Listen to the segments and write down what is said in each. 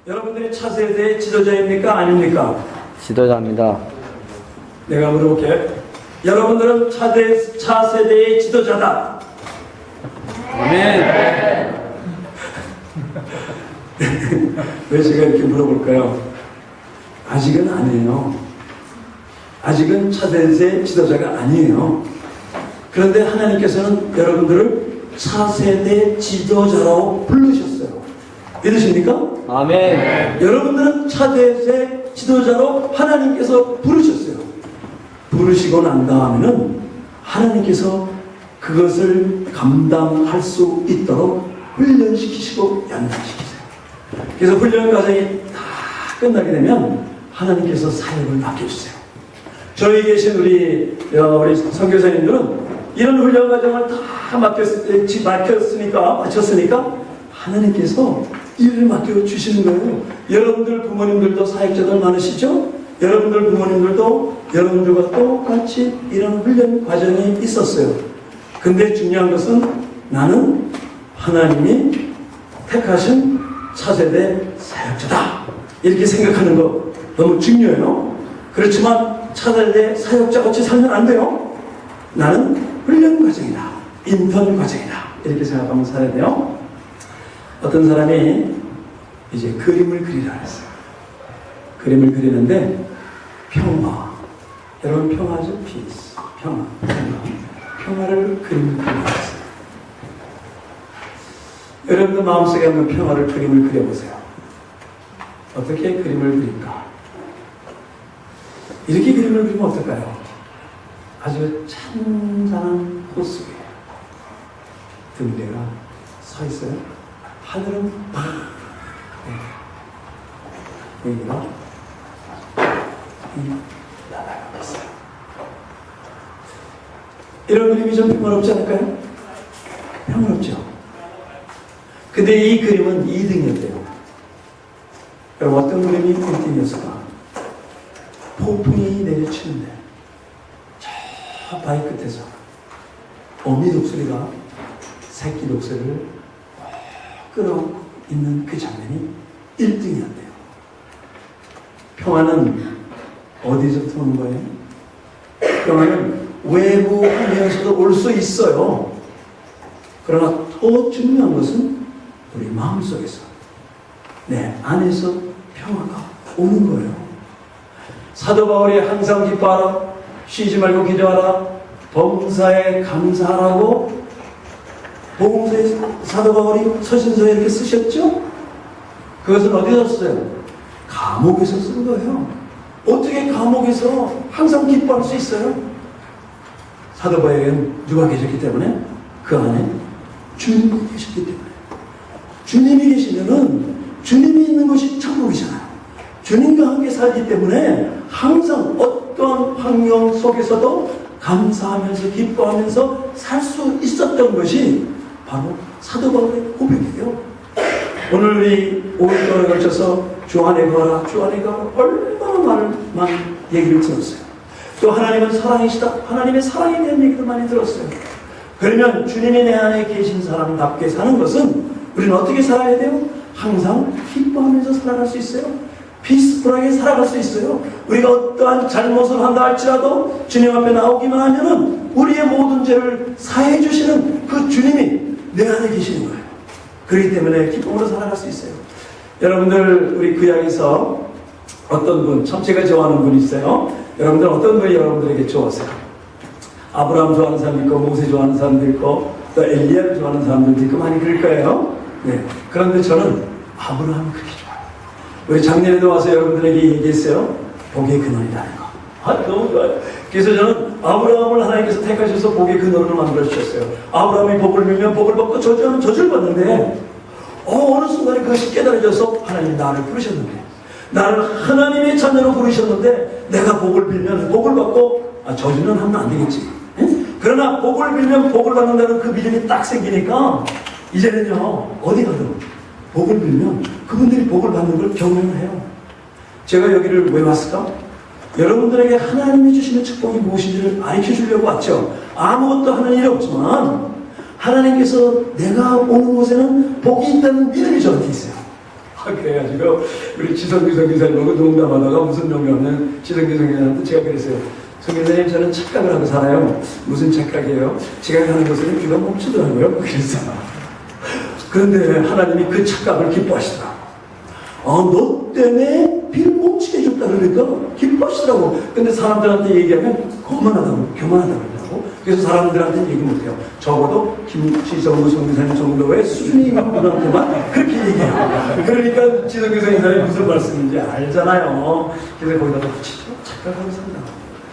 여러분들이 차세대의 지도자입니까? 아닙니까? 지도자입니다. 내가 물어볼게요. 여러분들은 차세대의 지도자다. 아멘. 왜 제가 이렇게 물어볼까요? 아직은 아니에요. 아직은 차세대 지도자가 아니에요. 그런데 하나님께서는 여러분들을 차세대 지도자라고 부르셨어요. 믿으십니까? 아멘. 여러분들은 차세대 지도자로 하나님께서 부르셨어요. 부르시고 난 다음에는 하나님께서 그것을 감당할 수 있도록 훈련시키시고 연단시키세요. 그래서 훈련 과정이 다 끝나게 되면 하나님께서 사역을 맡겨주세요. 저희 계신 우리 선교사님들은 이런 훈련 과정을 다 마쳤으니까 하나님께서 일을 맡겨주시는 거예요. 여러분들 부모님들도 사역자들 많으시죠? 여러분들 부모님들도 여러분들과 똑같이 이런 훈련 과정이 있었어요. 근데 중요한 것은 나는 하나님이 택하신 차세대 사역자다. 이렇게 생각하는 거 너무 중요해요. 그렇지만 차세대 사역자같이 살면 안 돼요. 나는 훈련 과정이다. 인턴 과정이다. 이렇게 생각하면 살아야 돼요. 어떤 사람이 이제 그림을 그리라 했어요. 그림을 그리는데 평화. 여러분 평화죠? 피스. 평화. 평화를 그림을 그리라 했어요. 여러분들 마음속에 한번 평화를 그림을 그려보세요. 어떻게 그림을 그릴까? 이렇게 그림을 그리면 어떨까요? 아주 찬란한 호수에 등대가 서 있어요. 하늘은 여기가 날아가고 있어요. 이런 그림이 좀 평화롭지 않을까요? 평화롭죠. 근데 이 그림은 2등이었대요. 그럼 어떤 그림이 1등이었을까? 폭풍이 내려치는데 저 바위 끝에서 어미 독수리가 새끼 독수리를 끌어안고 있는 그 장면이 1등이었대요. 평화는 어디서부터 오는 거예요? 평화는 외부 환경에서도 올 수 있어요. 그러나 더 중요한 것은 우리 마음속에서 내 안에서 평화가 오는 거예요. 사도 바울이 항상 기뻐하라, 쉬지 말고 기도하라, 범사에 감사하라고 복음서에 사도 바울이 서신서에 이렇게 쓰셨죠? 그것은 어디서 썼어요? 감옥에서 쓴 거예요. 어떻게 감옥에서 항상 기뻐할 수 있어요? 사도 바울에게는 누가 계셨기 때문에? 그 안에 주님이 계셨기 때문에. 주님이 계시면은 주님이 있는 곳이 천국이잖아요. 주님과 함께 살기 때문에 항상 어떠한 환경 속에서도 감사하면서 기뻐하면서 살 수 있었던 것이 바로 사도 바울의 고백이에요. 오늘 우리 5일 동안에 걸쳐서 주 안에 거하라, 주 안에 거하라 얼마나 많은 얘기를 들었어요. 또 하나님은 사랑이시다. 하나님의 사랑에 대한 얘기도 많이 들었어요. 그러면 주님이 내 안에 계신 사람답게 사는 것은 우리는 어떻게 살아야 돼요? 항상 기뻐하면서 살아갈 수 있어요. 피스풀하게 살아갈 수 있어요. 우리가 어떠한 잘못을 한다 할지라도 주님 앞에 나오기만 하면은 우리의 모든 죄를 사해 주시는 그 주님이 내 안에 계시는 거예요. 그렇기 때문에 기쁨으로 살아갈 수 있어요. 여러분들 우리 구약에서 어떤 분, 참 제가 좋아하는 분이 있어요. 여러분들 어떤 분이 여러분들에게 좋았어요? 아브라함 좋아하는 사람도 있고 모세 좋아하는 사람도 있고 또 엘리야를 좋아하는 사람들도 있고 많이 그럴 거예요. 네. 그런데 저는 아브라함을 그렇게 좋아해요. 우리 작년에도 와서 여러분들에게 얘기했어요. 복의 근원이라는 거. 너무 좋아요. 그래서 저는 아브라함을 하나님께서 택하셔서 복의 근원을 만들어 주셨어요. 아브라함이 복을 빌면 복을 받고 저주하면 저주를 받는데 어느 순간에 그것이 깨달아져서 하나님이 나를 부르셨는데 나를 하나님의 자녀로 부르셨는데 내가 복을 빌면 복을 받고 저주는 하면 안 되겠지. 그러나 복을 빌면 복을 받는다는 그 믿음이 딱 생기니까 이제는요 어디 가든 복을 빌면 그분들이 복을 받는 걸 경험을 해요. 제가 여기를 왜 왔을까? 여러분들에게 하나님이 주시는 축복이 무엇인지를 가르쳐 주려고 왔죠. 아무것도 하는 일이 없지만 하나님께서 내가 오는 곳에는 복이 있다는 믿음이 저한테 있어요. 그래가지고 우리 지성규 선교사님하고 농담하다가 무슨 농담은 지성규 선교사님한테 제가 그랬어요. 선교사님, 저는 착각을 하고 살아요. 무슨 착각이에요? 제가 가는 곳에는 비가 멈추더라고요. 그래서 그런데 하나님이 그 착각을 기뻐하시더라고. 너 때문에 비를 멈추게 해줬다 그러니까 기뻐하시더라고. 근데 사람들한테 얘기하면 교만하다고 그러더라고. 그래서 사람들한테 얘기 못해요. 적어도 김지성구 선교사님 정도의 수준이 있는 분한테만 그렇게 얘기해요. 그러니까 지성구 선교사님이 무슨 말씀인지 알잖아요. 그래서 거기다가 붙이죠. 착각하고 산다.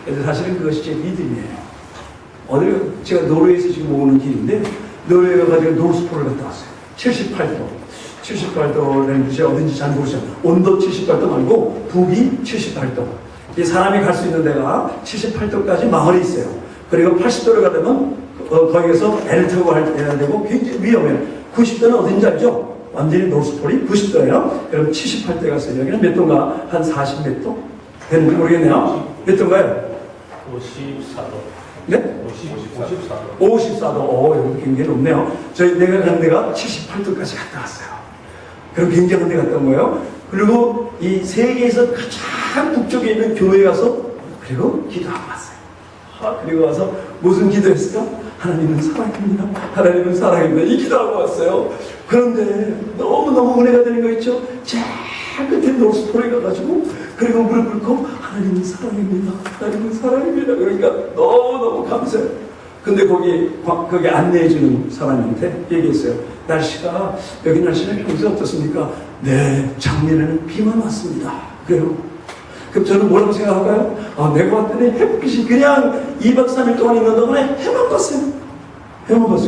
그래서 사실은 그것이 제 믿음이에요. 어디 제가 노르웨이에서 지금 오는 길인데 노르웨이 가지고 노스폴을 갔다 왔어요. 78도라는 곳이 어딘지 잘 모르죠. 온도 78도 말고 북이 78도. 이 사람이 갈 수 있는 데가 78도까지 마을이 있어요. 그리고 80도를 가려면 거기에서 배를 타고 해야 되고 굉장히 위험해요. 90도는 어딘지 알죠? 완전히 노스폴이 90도예요. 그럼 78도에 갔어요. 여기는 몇 도인가? 한 40 몇 도? 되는지 모르겠네요. 몇 도인가요? 54도. 네? 54도. 54도. 여기 굉장히 높네요. 내가 간 데가 78도까지 갔다 왔어요. 그럼 굉장한 데 갔다 온 거예요. 그리고 이 세계에서 가장 북쪽에 있는 교회에 가서 그리고 기도하고 왔어요. 그리고 와서 무슨 기도했을까? 하나님은 사랑입니다. 하나님은 사랑입니다. 이 기도하고 왔어요. 그런데 너무너무 은혜가 되는 거 있죠? 제일 끝에 노스폴에 가가지고 그리고 무릎 꿇고 하나님은 사랑입니다. 하나님은 사랑입니다. 그러니까 너무너무 감사해요. 근데 거기 안내해주는 사람한테 얘기했어요. 여기 날씨는 평소에 어떻습니까? 네, 작년에는 비만 왔습니다. 그래요. 그럼 저는 뭐라고 생각할까요? 내가 왔더니 햇빛이 그냥 2박 3일 동안 있는 동안에 해만 봤어요.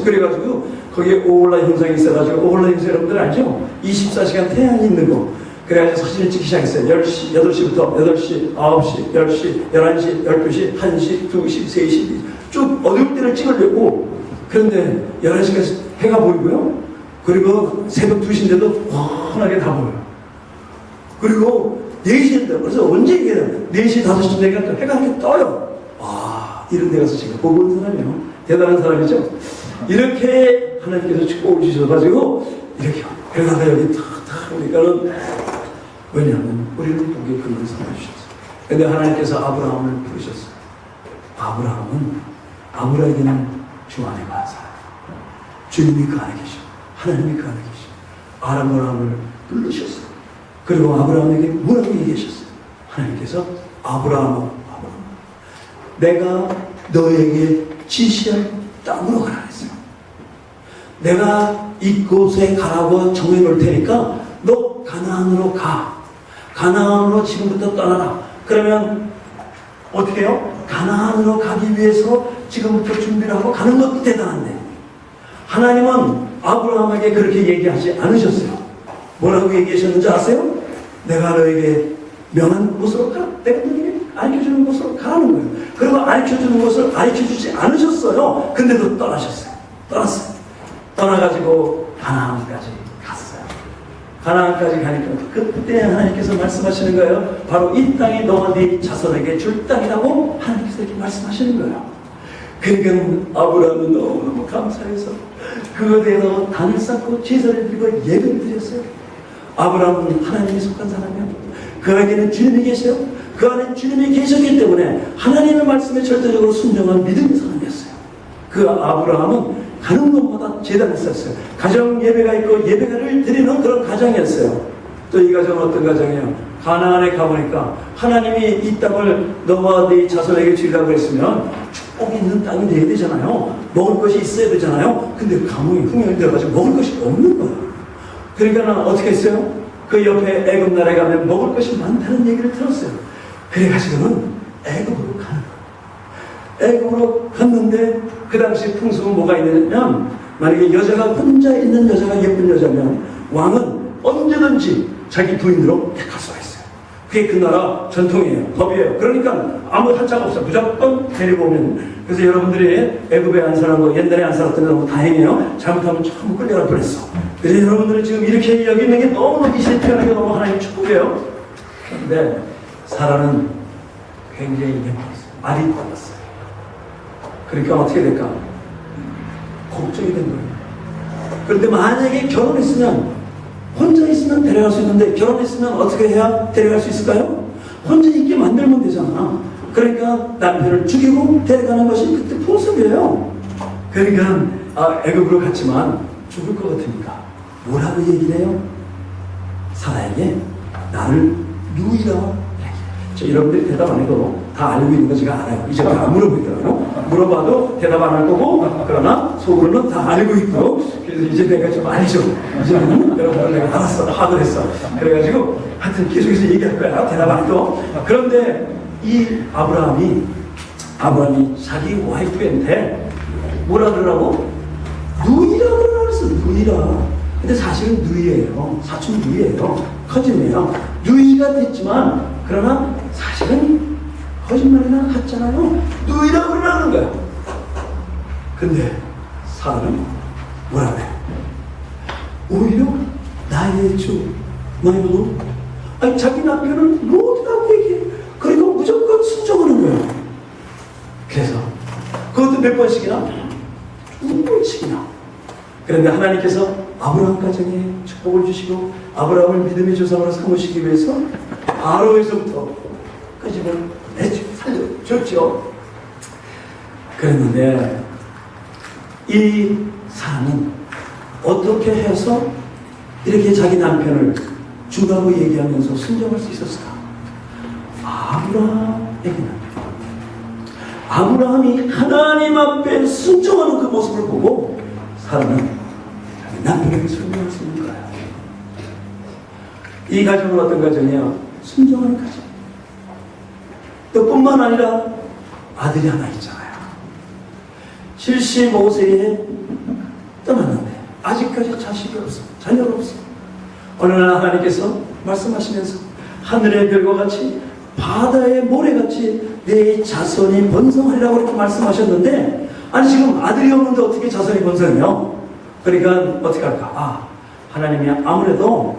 그래가지고 거기에 오홀라 현상이 있어가지고 오홀라 현상 여러분들 알죠? 24시간 태양이 있는 거. 그래가지고 사진을 찍기 시작했어요. 10시, 8시부터 8시, 9시, 10시, 11시, 12시, 1시, 2시, 3시 쭉 어두울 때를 찍으려고. 그런데 11시까지 해가 보이고요. 그리고 새벽 2시인데도 환하게 다 보여요. 그리고 4시인데 그래서 언제 얘기해요? 4시, 5시쯤 되니까 또 해가 이렇게 떠요. 이런 데 가서 제가 보고 온 사람이에요. 대단한 사람이죠? 이렇게 하나님께서 축복을 주셔가지고 이렇게 그러다가 여기 탁탁 오니까는 왜냐하면 우리는 복의 근원을 삼아주셨어요. 근데 하나님께서 아브라함을 부르셨어요. 아브라함에게는 주 안에 간 사람. 주님이 그 안에 계시고 하나님이 그 안에 계시고 아브라함을 부르셨어요. 그리고 아브라함에게 뭐라고 얘기하셨어요? 하나님께서 아브라함 내가 너에게 지시할 땅으로 가라 했어요. 내가 이곳에 가라고 정해 놓을 테니까 너 가나안으로 가. 가나안으로 지금부터 떠나라. 그러면 어떻게 해요? 가나안으로 가기 위해서 지금부터 준비를 하고 가는 것도 대단한데 하나님은 아브라함에게 그렇게 얘기하지 않으셨어요. 뭐라고 얘기하셨는지 아세요? 내가 너에게 명한 곳으로 가라. 내가 너에게 알려주는 곳으로 가라는 거예요. 그리고 알려주는 곳을 알려주지 않으셨어요. 근데도 떠나셨어요. 떠나가지고 가나안까지 갔어요. 가나안까지 가니까 그때 하나님께서 말씀하시는 거예요. 바로 이 땅이 너와 네 자손에게 줄 땅이라고 하나님께서 이렇게 말씀하시는 거예요. 그러니까 아브라함은 너무너무 감사해서 그거에 대해서 단을 쌓고 제사를 드리고 예배를 드렸어요. 아브라함은 하나님이 속한 사람이야. 그 안에는 주님이 계세요. 그 안에 주님이 계셨기 때문에 하나님의 말씀에 절대적으로 순종한 믿음의 사람이었어요. 그 아브라함은 가는 곳마다 제단을 쌓았어요. 가정 예배가 있고 예배를 드리는 그런 가정이었어요. 또 이 가정은 어떤 가정이에요? 가나안에 가보니까 하나님이 이 땅을 너와 네 자손에게 주려고 했으면 축복이 있는 땅이 되어야 되잖아요. 먹을 것이 있어야 되잖아요. 근데 감흥이 흥행이 들어가지고 먹을 것이 없는 거예요. 그러니까 어떻게 했어요? 그 옆에 애굽 나라에 가면 먹을 것이 많다는 얘기를 들었어요. 그래가지고는 애굽으로 가는 거예요. 애굽으로 갔는데 그 당시 풍습은 뭐가 있냐면 만약에 여자가 혼자 있는 여자가 예쁜 여자면 왕은 언제든지 자기 부인으로 택할 수가 있어요. 그게 그 나라 전통이에요. 법이에요. 그러니까 아무 한자가 없어요. 무조건 데리고 오면. 그래서 여러분들이 애굽에 안 살았고 옛날에 안 살았던 게 너무 다행이에요. 잘못하면 전부 끌려갈 뻔했어. 그래서 여러분들이 지금 이렇게 여기 있는 게 너무너무 이 시대에 태어난 게 너무 하나님 축복이에요. 근데 사라는 굉장히 예뻤어요. 말이 예뻤어요. 그러니까 어떻게 될까? 걱정이 된 거예요. 그런데 만약에 결혼했으면 혼자 있으면 데려갈 수 있는데 결혼했으면 어떻게 해야 데려갈 수 있을까요? 혼자 있게 만들면 되잖아. 그러니까 남편을 죽이고 데려가는 것이 그때 포섭이에요. 그러니까 애굽으로 갔지만 죽을 것 같으니까 뭐라고 얘기를 해요? 사라에게 나를 누이라. 여러분들이 대답 안 해도 다 알고 있는 거 제가 알아요. 이제 다 물어보더라고요. 물어봐도 대답 안 할 거고, 그러나 속으로는 다 알고 있고, 그래서 이제 내가 좀 알죠. 이제는 여러분들 내가 알았어. 파악을 했어. 그래가지고 하여튼 계속해서 얘기할 거야. 대답 안 해도. 그런데 이 아브라함이 자기 와이프한테 뭐라 그러라고? 누이라고 그랬어. 누이라. 근데 사실은 누이예요. 사촌 누이예요. 커진이에요. 누이가 됐지만 그러나 사실은 거짓말이나 같잖아요. 누이라고 그러라는 거야. 근데 사람은 뭐라 그래? 오히려 나의 주 너희도 아니 자기 남편을 로드라고 얘기해. 그리고 무조건 순종하는 거예요. 그래서 그것도 몇 번씩이나? 2번씩이나. 그런데 하나님께서 아브라함 가정에 축복을 주시고 아브라함을 믿음의 조상으로 삼으시기 위해서 바로에서부터 끄집을 살려줬죠. 그랬는데 이 사람은 어떻게 해서 이렇게 자기 남편을 주라고 얘기하면서 순종할 수 있었을까? 아브라함에게는 아브라함이 하나님 앞에 순종하는 그 모습을 보고 사람은 자기 남편에게 순종할 수 있는 거예요. 이 가정은 어떤 가정이에요? 순종하는 가정. 또 뿐만 아니라 아들이 하나 있잖아요. 75세에 떠났는데 아직까지 자식이 없어. 자녀가 없어. 어느 날 하나님께서 말씀하시면서 하늘의 별과 같이 바다의 모래같이 내 자손이 번성하리라고 이렇게 말씀하셨는데 아니 지금 아들이 없는데 어떻게 자손이 번성해요? 그러니까 어떻게 할까? 하나님이 아무래도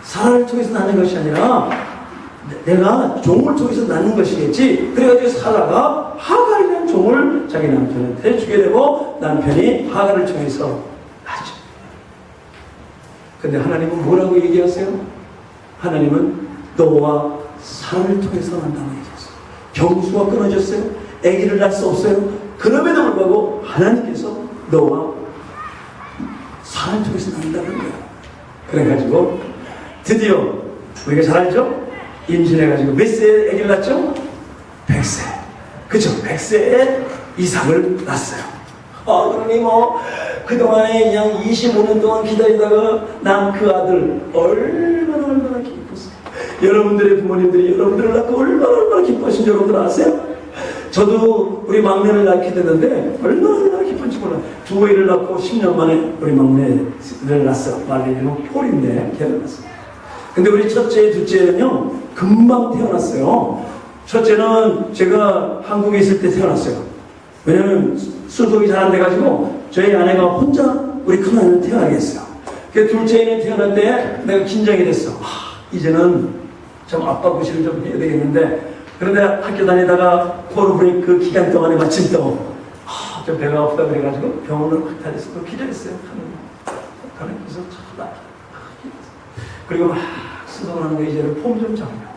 사라를 통해서 낳는 것이 아니라 내가 종을 통해서 낳는 것이겠지. 그래가지고 사라가 하갈이라는 종을 자기 남편한테 주게 되고 남편이 하갈을 통해서 낳죠. 근데 하나님은 뭐라고 얘기하세요? 하나님은 너와 사라를 통해서 난다고 얘기했어요. 경수가 끊어졌어요. 아기를 낳을 수 없어요. 그럼에도 불구하고 하나님께서 너와 사라를 통해서 낳는다는 거예요. 그래가지고 드디어 우리가 잘 알죠? 임신해가지고 몇 세에 아기를 낳죠? 100세. 그쵸? 100세에 이삭을 낳았어요. 그러니 그동안에 그냥 25년 동안 기다리다가 난 그 아들 얼마나 기뻤어요. 여러분들의 부모님들이 여러분들을 낳고 얼마나 기뻐하신 줄 여러분들 아세요? 저도 우리 막내를 낳게 됐는데 얼마나 기쁜지 몰라요. 두 아이를 낳고 10년 만에 우리 막내를 낳았어요. 말리는 폴인데 걔를 낳았어요. 근데 우리 첫째, 둘째는요 금방 태어났어요. 첫째는 제가 한국에 있을 때 태어났어요. 왜냐면 수속이 잘 안 돼가지고 저희 아내가 혼자 우리 큰아이를 태어나게 했어요. 그 둘째는 태어날 때 내가 긴장이 됐어. 이제는 좀 아빠 고시를 좀 해야 되겠는데 그런데 학교 다니다가 코로 브레이크 기간 동안에 마침 또 좀 배가 아프다 그래가지고 병원을 확 다녔어. 또 기다렸어요. 하나님께서 그리고 막 수속을 하는 거 이제는 폼 좀 잡고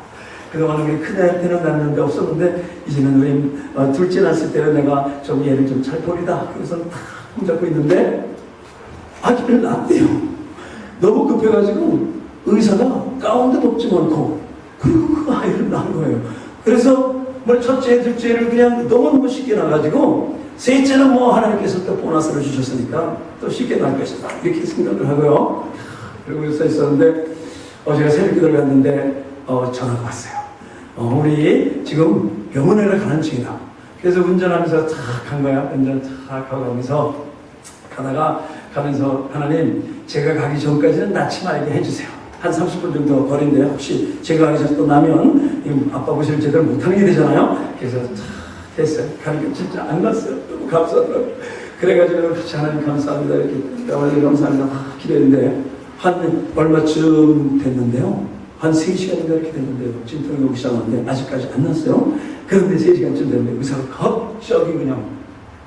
그동안 우리 큰애한테는 낳는데 없었는데 이제는 우리 둘째 낳았을 때는 내가 좀 얘를 좀 잘 버리다 그래서 폼 잡고 있는데 아기를 낳았대요. 너무 급해가지고 의사가 가운데 뽑지 않고 그리고 그 아이를 낳은 거예요. 그래서 첫째, 둘째를 그냥 너무너무 쉽게 낳아가지고 셋째는 하나님께서 또 보너스를 주셨으니까 또 쉽게 낳을 것이다 이렇게 생각을 하고요. 그리고 서 있었는데 제가 새벽에 들어갔는데 전화가 왔어요. 우리 지금 병원에 가는 중이다. 그래서 운전하면서 탁 간 거야. 운전 탁 가면서 가면서 하나님 제가 가기 전까지는 낳지 말게 해주세요. 한 30분 정도 거리인데 혹시 제가 가기 전에 또 나면 아빠 고시를 제대로 못하는 게 되잖아요. 그래서 탁 했어요. 가니까 진짜 안 났어요. 너무 감사하더라고요. 그래가지고 같이 하나님 감사합니다 이렇게 하나님 감사합니다 막 기도했는데 한 얼마쯤 됐는데요. 한 3시간인가 이렇게 됐는데요. 진통이 오기 시작하는데 아직까지 안 났어요. 그런데 3시간쯤 됐는데 의사가 갑자기 그냥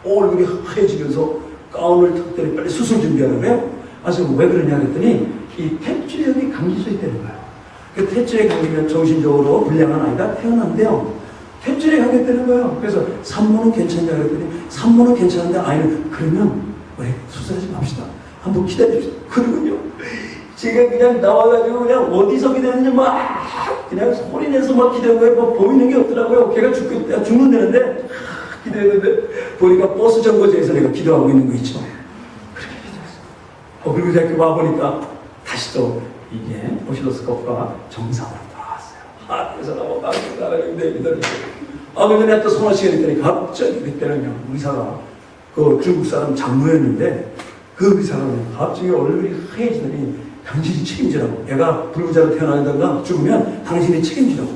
얼굴이 하얘지면서 가운을 턱대고 빨리 수술 준비하라고 해요. 아주 왜 그러냐 그랬더니 이 탯줄이 감겨져 있다는 거예요. 그 탯줄에 감기면 정신적으로 불량한 아이가 태어난대요. 탯줄에 감겼다는 거예요. 그래서 산모는 괜찮냐 그랬더니 산모는 괜찮은데 아이는 그러면 왜 수술하지 맙시다. 한번 기다려주세요. 그러군요. 제가 그냥 나와가지고 그냥 어디서 기다렸는지 막 그냥 소리 내서 막 기다린 거예요. 뭐 보이는 게 없더라고요. 걔가 죽는다는데 기다렸는데 보니까 버스 정거장에서 내가 기도하고 있는 거 있죠. 그렇게 기도했어. 그리고 이렇게 와보니까 다시 또 이게 오실로스코프가 정상으로 돌아왔어요. 그래서 막 나가는데 근데 내가 또 서너 시간 있더니 갑자기 그때는요 의사가 그 중국 사람 장로였는데 그 의사가 갑자기 얼굴이 하얘지더니 당신이 책임지라고. 얘가 불구자로 태어나다가 죽으면 당신이 책임지라고.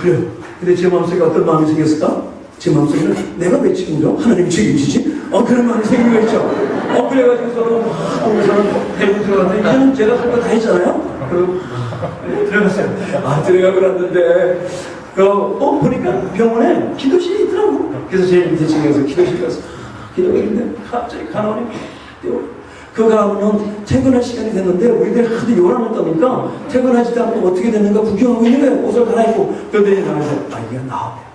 그래요. 근데 제 마음속에 어떤 마음이 생겼을까? 제 마음속에는 내가 왜 책임져? 하나님이 책임지지? 그런 마음이 생긴 거 있죠. 그래가지고 서로 의사는 대부분 들어갔는데 이제는 제가 할 거 다 했잖아요. 그리고 들어갔어요. 들어가고 났는데 보니까 병원에 기도실이 있더라고. 그래서 제일 밑에 층에서 기도실 가서 기도가 있는데 갑자기 간호원이 막 뛰어. 그 가면 퇴근할 시간이 됐는데 우리들 하도 요란을 떠니까 퇴근하지도 않고 어떻게 됐는가 구경하고 있는 거예요. 옷을 갈아입고. 그런데 나가서 아이가 나왔대요.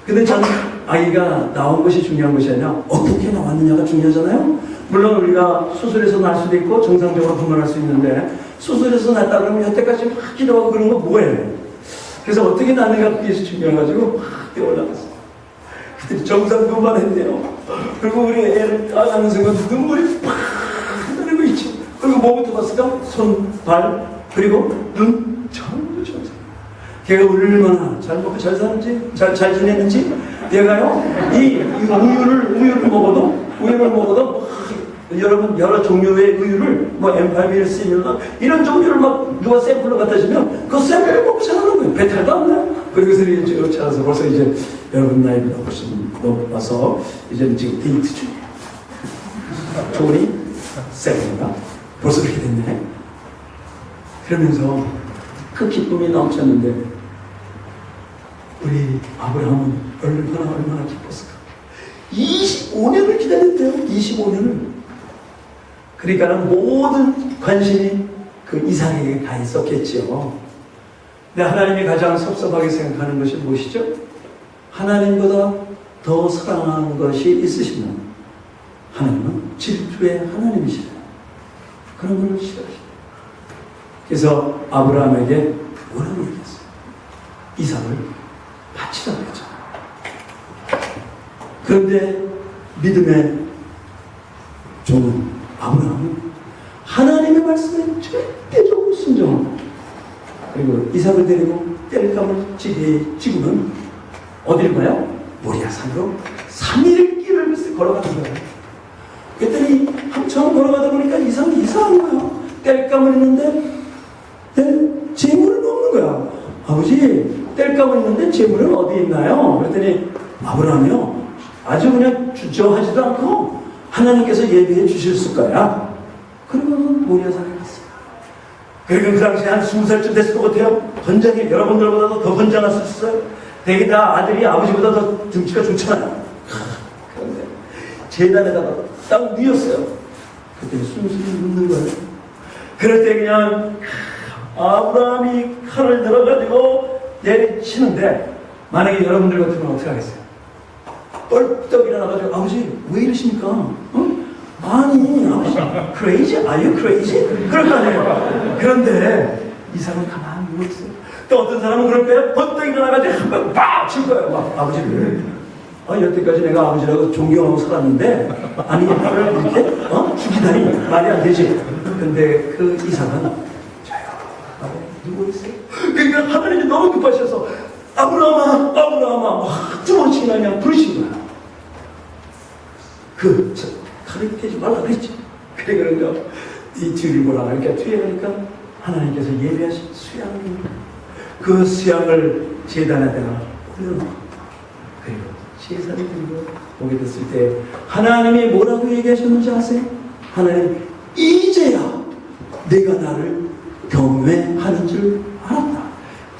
근데 저는 아이가 나온 것이 중요한 것이 아니라 어떻게 나왔느냐가 중요하잖아요. 물론 우리가 수술해서 날 수도 있고 정상적으로 분만할 수 있는데 수술해서 났다 그러면 여태까지 막 기도하고 그런 거 뭐예요? 그래서 어떻게 났는가 그게 중요해가지고 막 뛰어 올라갔어요. 그때 정상 분만했대요. 그리고 우리 애를 따라가는 순간 눈물이 팍 흐르는 거 있죠. 그리고 뭐부터 봤을까? 손, 발, 그리고 눈, 전부 정상. 걔가 얼마나 잘 먹고 잘 사는지, 잘 지냈는지, 얘가요, 이 우유를 먹어도, 여러분, 여러 종류의 우유를, M5, 이런 종류를 막 누가 샘플로 갖다 주면, 그 샘플을 먹고 자라는 거예요. 배탈도 안 나요. 그리고서 이제 찾아서 벌써 이제 여러분 나이보다 훨씬 높아서, 이제는 지금 데이트 중이에요. 조니, 샘플인가? 벌써 그렇게 됐네. 그러면서 그 기쁨이 넘쳤는데, 우리 아브라함은 얼마나 기뻤을까? 25년을 기다렸대요. 25년을. 그러니까는 모든 관심이 그 이삭에게 가 있었겠지요. 근데 하나님이 가장 섭섭하게 생각하는 것이 무엇이죠? 하나님보다 더 사랑하는 것이 있으시면 하나님은 질투의 하나님이시잖아요. 그런 걸 싫어하시죠. 그래서 아브라함에게 뭐라고 얘기했어요? 이삭을 바치라고 했잖아요. 그런데 믿음의 종은 아브라함은 하나님의 말씀에 절대적으로 순종하고 그리고 이삭을 데리고 뗄감을 찍으면 어디를 가요? 모리아산으로 3일 길을 걸어가는 거예요. 그랬더니 한참 걸어가다 보니까 이삭이 이상한 거예요. 뗄감을 있는데 재물은 없는 거야. 아버지, 뗄감은 있는데 재물은 어디 있나요? 그랬더니 아브라함이요, 아주 그냥 주저하지도 않고 하나님께서 예비해 주셨을 거야. 그리고 모리아산에 갔어요. 그리고 그 당시에 한 20살쯤 됐을 것 같아요. 건장해. 여러분들보다도 더 건장했었어요. 되게 다 아들이 아버지보다 더 등치가 좋잖아요. 그런데 재단에다가 딱 뉘었어요. 그때 숨숨이 눕는 거예요. 그럴 때 그냥 아브라함이 칼을 들어가지고 내리치는데, 만약에 여러분들 같으면 어떻게 하겠어요? 뻘떡 일어나가지고 아버지 왜 이러십니까? 아니 아버지 crazy? Are you crazy? 그럴 거 아니에요. 그런데 이삭은 가만히 누워있어요. 또 어떤 사람은 그럴 거예요. 벌떡 일어나가지고 한 번 빡 칠 거예요. 막 아버지 왜? 여태까지 내가 아버지라고 존경하고 살았는데 아니 나를 이렇게 죽이다니 말이 안 되지. 근데 그 이삭은 저요 누워있어요. 그러니까 하나님이 너무 급하셔서 아브라함아 두 번씩이나 그냥 부르신 거야. 칼을 떼지 말라 그랬지. 그래 그러니까 이 뒤를 보라. 그러니까 뒤에 가니까 하나님께서 예비하신 수양을, 그 수양을 제단에다가 올려놓고 그리고 제사를 드리고 오게 됐을 때 하나님이 뭐라고 얘기하셨는지 아세요? 하나님, 이제야 내가 나를 경외하는 줄 알았다.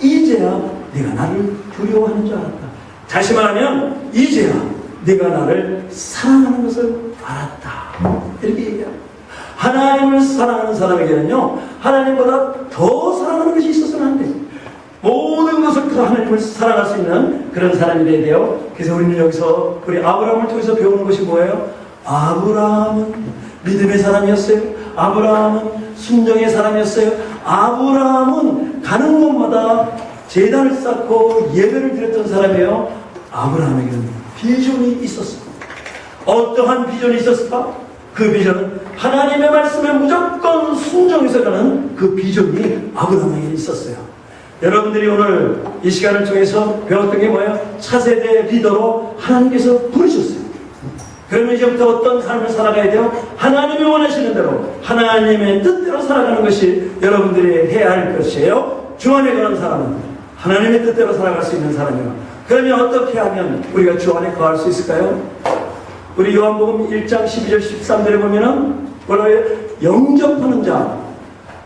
이제야 내가 나를 두려워하는 줄 알았다. 다시 말하면 이제야 내가 나를 사랑하는 것을 알았다. 이렇게 얘기합니다. 하나님을 사랑하는 사람에게는요, 하나님보다 더 사랑하는 것이 있어서는 안 돼요. 모든 것을 그 하나님을 사랑할 수 있는 그런 사람이 돼야 돼요. 그래서 우리는 여기서 우리 아브라함을 통해서 배우는 것이 뭐예요? 아브라함은 믿음의 사람이었어요. 아브라함은 순종의 사람이었어요. 아브라함은 가는 곳마다 제단을 쌓고 예배를 드렸던 사람이에요. 아브라함에게는 비전이 있었어요. 어떠한 비전이 있었을까? 그 비전은 하나님의 말씀에 무조건 순종해서 가는 그 비전이 아브라함에게 있었어요. 여러분들이 오늘 이 시간을 통해서 배웠던 게 뭐예요? 차세대 리더로 하나님께서 부르셨어요. 그러면 이제부터 어떤 삶을 살아가야 돼요? 하나님이 원하시는 대로 하나님의 뜻대로 살아가는 것이 여러분들이 해야 할 것이에요. 주 안에 거하는 사람은 하나님의 뜻대로 살아갈 수 있는 사람이에요. 그러면 어떻게 하면 우리가 주 안에 거할 수 있을까요? 우리 요한복음 1장 12절 13절에 보면은 뭐라고요? 영접하는 자,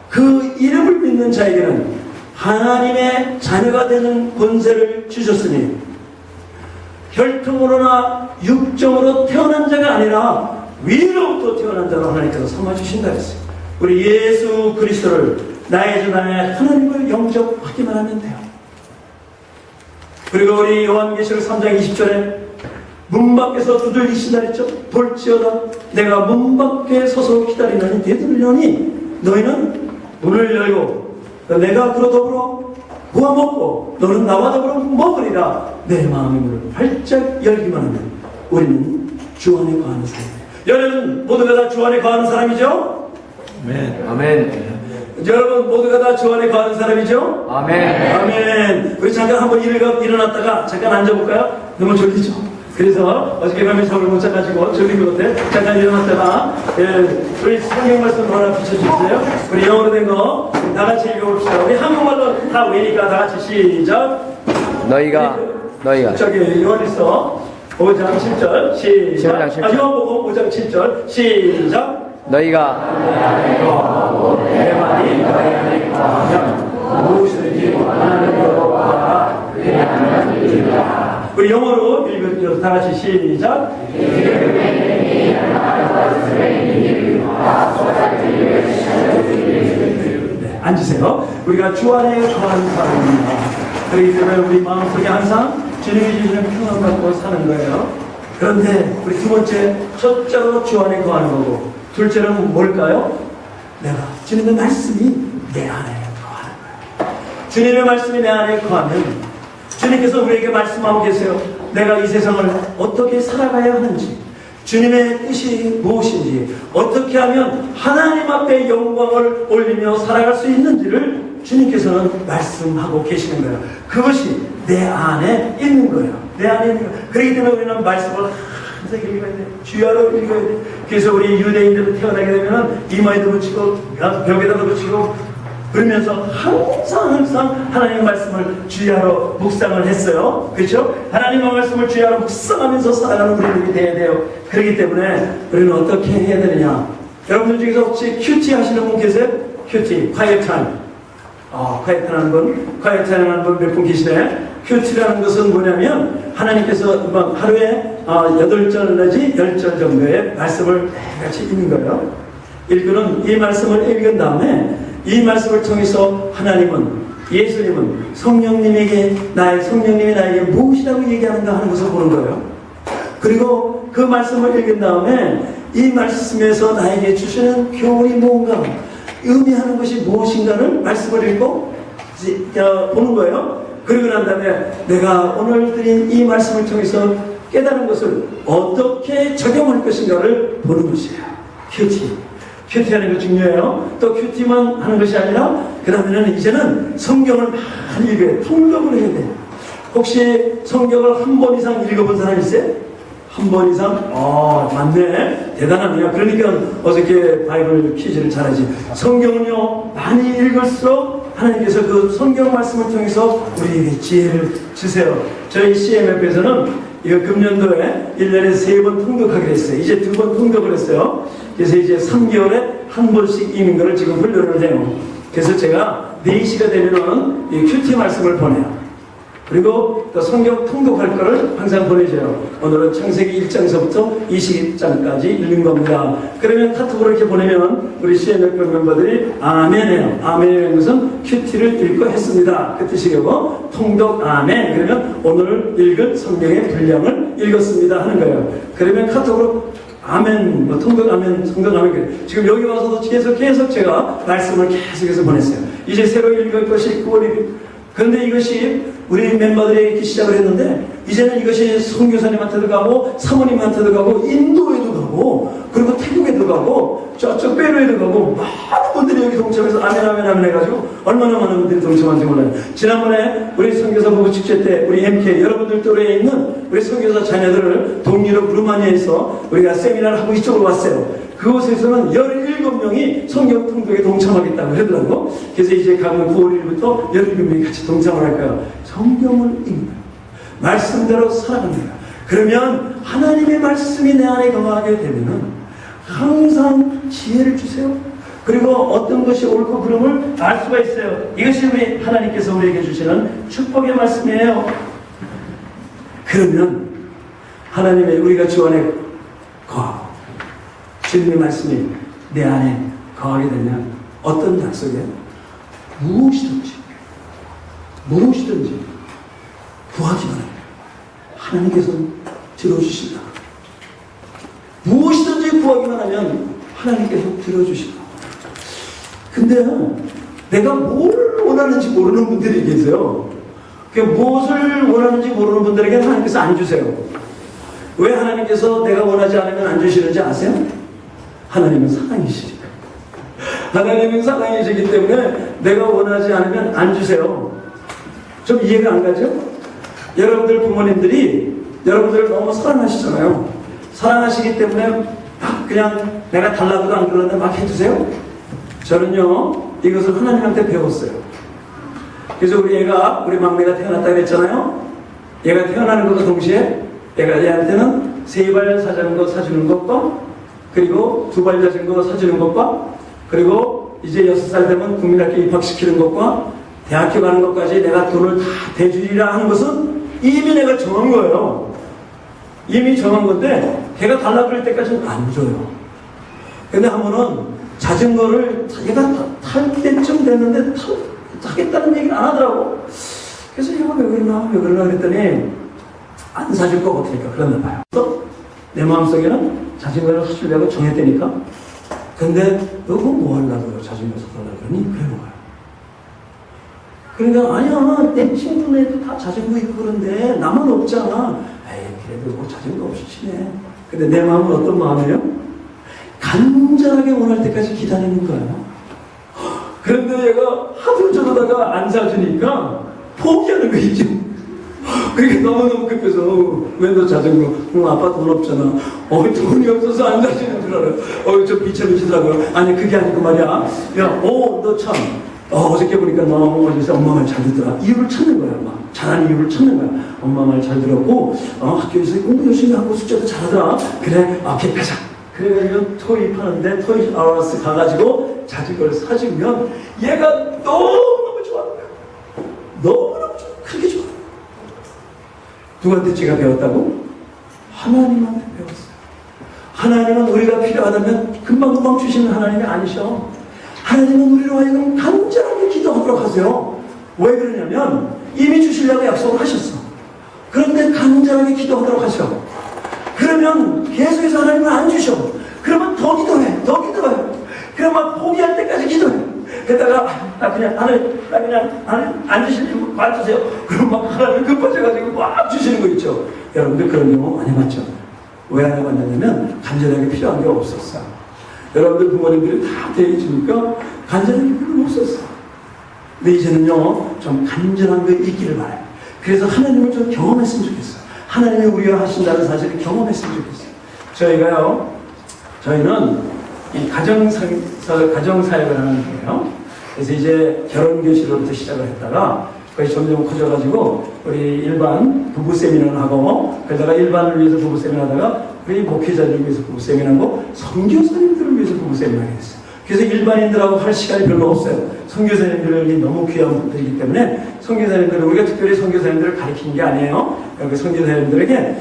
그 이름을 믿는 자에게는 하나님의 자녀가 되는 권세를 주셨으니 혈통으로나 육정으로 태어난 자가 아니라 위로부터 태어난 자로 하나님께서 삼아주신다 했어요. 우리 예수 그리스도를 나의 주 나의 하나님을 영접하기만 하면 돼요. 그리고 우리 요한계시록 3장 20절에 문 밖에서 두들리신다 했죠. 볼지어다 내가 문 밖에 서서 기다리노니 되돌리노니 너희는 문을 열고 내가 그로 더불어 구워 먹고 너는 나와 더불어 먹으리라. 내 마음의 문을 활짝 열기만 하면 우리는 주 안에 거하는 사람이에요. 여러분 모두가 다 주 안에 거하는 사람이죠? 아멘. 아멘. 여러분 모두가 다 주 안에 거하는 사람이죠? 아멘. 아멘. 우리 잠깐 한번 일어났다가 잠깐 앉아볼까요? 너무 졸리죠? 그래서 어저께 밤에 잠을 못 자가지고 졸린 것 같아. 잠깐 일어났다가 우리 성경 말씀 하나 비춰주세요. 우리 영어로 된 거 다 같이 읽어봅시다. 우리 한국말로 다 외니까 다 같이 시작. 너희가 저기 요한일서 5장 7절 시작. 15장 7절. 요한복음 5장 7절 시작. 너희가 내 말이 너희 안에 거하면 무엇이든지 원하는 대로 구하라. 우리 영어로 읽어주세요. 다 같이 시작. 네, 앉으세요. 우리가 주 안에 거하는 사람입니다. 그렇기 때문에 우리 마음속에 항상 주님이 주시는 평안 갖고 사는 거예요. 그런데 우리 두 번째, 첫째로 주 안에 거하는 거고, 둘째는 뭘까요? 내가 주님의 말씀이 내 안에 거하는 거예요. 주님의 말씀이 내 안에 거하면 주님께서 우리에게 말씀하고 계세요. 내가 이 세상을 어떻게 살아가야 하는지, 주님의 뜻이 무엇인지, 어떻게 하면 하나님 앞에 영광을 올리며 살아갈 수 있는지를 주님께서는 말씀하고 계시는 거예요. 그것이 내 안에 있는 거예요. 내 안에 있는 거예요. 그렇기 때문에 우리는 말씀을 항상 읽어야 돼요. 주야로 읽어야 돼요. 그래서 우리 유대인들은 태어나게 되면 이마에도 붙이고 벽에다도 붙이고 그러면서 항상 하나님의 말씀을 주야로 묵상을 했어요. 그렇죠? 하나님의 말씀을 주야로 묵상하면서 살아가는 우리들이 돼야 돼요. 그렇기 때문에 우리는 어떻게 해야 되느냐? 여러분들 중에서 혹시 큐티 하시는 분 계세요? 큐티, quiet time. quiet time 하는 분, quiet time 하는 분 몇 분 계시네? 큐티라는 것은 뭐냐면 하나님께서 하루에 8절 내지 10절 정도의 말씀을 같이 읽는 거예요. 이 말씀을 읽은 다음에 이 말씀을 통해서 하나님은, 예수님은 성령님이 나에게 무엇이라고 얘기하는가 하는 것을 보는 거예요. 그리고 그 말씀을 읽은 다음에 이 말씀에서 나에게 주시는 교훈이 뭔가, 의미하는 것이 무엇인가를 말씀을 읽고 보는 거예요. 그리고 난 다음에 내가 오늘 드린 이 말씀을 통해서 깨달은 것을 어떻게 적용할 것인가를 보는 것이에요. 큐티하는 거 중요해요. 또 큐티만 하는 것이 아니라 그 다음에는 이제는 성경을 많이 읽어야 돼. 통독을 해야 돼. 혹시 성경을 한 번 이상 읽어본 사람 있어요? 한 번 이상? 맞네. 대단하네요. 그러니까 어저께 바이블 퀴즈를 잘하지. 성경은요 많이 읽을수록 하나님께서 그 성경 말씀을 통해서 우리에게 지혜를 주세요. 저희 CMF에서는 이거 금년도에 1년에 3번 통독하기로 했어요. 이제 2번 통독을 했어요. 그래서 이제 3개월에 한 번씩 읽는 거를 지금 훈련을 해요. 그래서 제가 4시가 되면은 이 큐티 말씀을 보내요. 그리고 또 성경 통독할 거를 항상 보내줘요. 오늘은 창세기 1장서부터 20장까지 읽는 겁니다. 그러면 카톡으로 이렇게 보내면 우리 CMFM 멤버들이 아멘해요. 아멘이라는 것은 큐티를 읽고 했습니다. 그 뜻이고 통독 아멘. 그러면 오늘 읽은 성경의 분량을 읽었습니다 하는 거예요. 그러면 카톡으로 아멘, 뭐 통독 아멘, 통독 아멘. 지금 여기 와서도 계속 제가 말씀을 계속해서 보냈어요. 이제 새로 읽을 것이 9월 1일. 그런데 이것이 우리 멤버들이 이렇게 시작을 했는데 이제는 이것이 선교사님한테도 가고 사모님한테도 가고 인도에도 가고 그리고 태국에도 가고 저쪽 페루에도 가고 많은 분들이 여기 동참해서 아멘 해가지고 얼마나 많은 분들이 동참한지 몰라요. 지난번에 우리 선교사 부부 축제 때 우리 MK 여러분들 또래에 있는 우리 선교사 자녀들을 동유럽 루마니아에서 우리가 세미나를 하고 이쪽으로 왔어요. 그곳에서는 17명이 성경 통독에 동참하겠다고 그러더라고. 그래서 이제 가면 9월 1일부터 17명이 같이 동참을 할 거예요. 성경을 읽는 말씀대로 살아갑니다. 그러면 하나님의 말씀이 내 안에 거하게 되면은 항상 지혜를 주세요. 그리고 어떤 것이 옳고 그름을 알 수가 있어요. 이것이 우리 하나님께서 우리에게 주시는 축복의 말씀이에요. 그러면 하나님의 우리가 주 안에 거하고 주님의 말씀이 내 안에 거하게 되면 어떤 약속이에요? 무엇이든지 구하기만 하면 하나님께서는 들어주신다. 무엇이든지 구하기만 하면 하나님께서 들어주신다. 근데 내가 뭘 원하는지 모르는 분들이 계세요. 무엇을 원하는지 모르는 분들에게 하나님께서 안 주세요. 왜 하나님께서 내가 원하지 않으면 안 주시는지 아세요? 하나님은 사랑이시니까. 하나님은 사랑이시기 때문에 내가 원하지 않으면 안 주세요. 좀 이해가 안 가죠? 여러분들 부모님들이 여러분들을 너무 사랑하시잖아요. 사랑하시기 때문에 막 그냥 내가 달라고도 안 그러는데 막 해주세요. 저는요 이것을 하나님한테 배웠어요. 그래서 우리 막내가 태어났다 그랬잖아요. 얘가 태어나는 것과 동시에 얘한테는 3발 자전거 사주는 것과 그리고 2발 자전거 사주는 것과 그리고 이제 6살 되면 국민학교 입학시키는 것과 대학교 가는 것까지 내가 돈을 다 대주리라 하는 것은 이미 내가 정한 거예요. 이미 정한 건데 걔가 달라고 그럴 때까지는 안 줘요. 근데 한 번은 자전거를 얘가 탈 때쯤 됐는데 타겠다는 얘기를 안 하더라고. 그래서 얘가 왜 그러나 그랬더니 안 사줄 것 같으니까 그랬나 봐요. 그래서 내 마음속에는 자전거를 사주려고 정했다니까. 근데 너 그거 뭐 하려고 자전거 사달라고 그러니? 그래 뭐야. 그러니까 아니야 내 친구네도 다 자전거 있고 그런데 나만 없잖아. 에이 그래도 뭐 자전거 없이 치네. 근데 내 마음은 어떤 마음이에요? 간절하게 원할 때까지 기다리는 거예요. 그런데 얘가 하도 저러다가 안 사주니까 포기하는 거 있죠. 그게 너무너무 급해서 왜 너 자전거? 아빠 돈 없잖아. 돈이 없어서 안 사주는 줄 알아. 저 비춰주시더라고요. 아니 그게 아니고 말이야. 야, 너 참 어저께 보니까 너 어디서 엄마 말 잘 듣더라. 이유를 찾는 거야. 막 잘하는 이유를 찾는 거야. 엄마 말 잘 들었고 학교에서 공부 열심히 하고 숙제도 잘하더라. 그래, 개파자. 그래가지고 토이 파는데 토이 아워스 가가지고 자전거를 사주면 얘가 너무너무 좋아하는 거야. 너무너무 좋아. 그렇게 좋아. 누구한테 제가 배웠다고? 하나님한테 배웠어요. 하나님은 우리가 필요하다면 금방금방 주시는 하나님이 아니셔. 하나님은 우리로 하여금 간절하게 기도하도록 하세요. 왜 그러냐면 이미 주시려고 약속을 하셨어. 그런데 간절하게 기도하도록 하셔. 그러면 계속해서 하나님은 안 주셔. 그러면 더 기도해. 그러면 포기할 때까지 기도해. 그러다가 나 그냥 안 주시면 봐주세요. 그럼 막 하나님 급해져가지고 막 주시는 거 있죠. 여러분들 그런 경우 많이 봤죠. 왜 안 해봤냐면 간절하게 필요한 게 없었어. 여러분들 부모님들이 다 대해 주니까 간절하게 필요가 없었어. 근데 이제는요 좀 간절한 거 있기를 바라요. 그래서 하나님을 좀 경험했으면 좋겠어요. 하나님이 우리와 하신다는 사실을 경험했으면 좋겠어요. 저희는 이 가정사역을 하는 거예요. 그래서 이제 결혼교실로부터 시작을 했다가 거의 점점 커져가지고 우리 일반 부부 세미나를 하고 그러다가 일반을 위해서 부부 세미나 하다가 우리 목회자들을 위해서 부부 세미나 하고 선교사님들을 위해서 부부 세미나 하게 됐어요. 그래서 일반인들하고 할 시간이 별로 없어요. 선교사님들이 너무 귀한 분들이기 때문에 선교사님들, 우리가 특별히 선교사님들을 가리키는 게 아니에요. 여기 선교사님들에게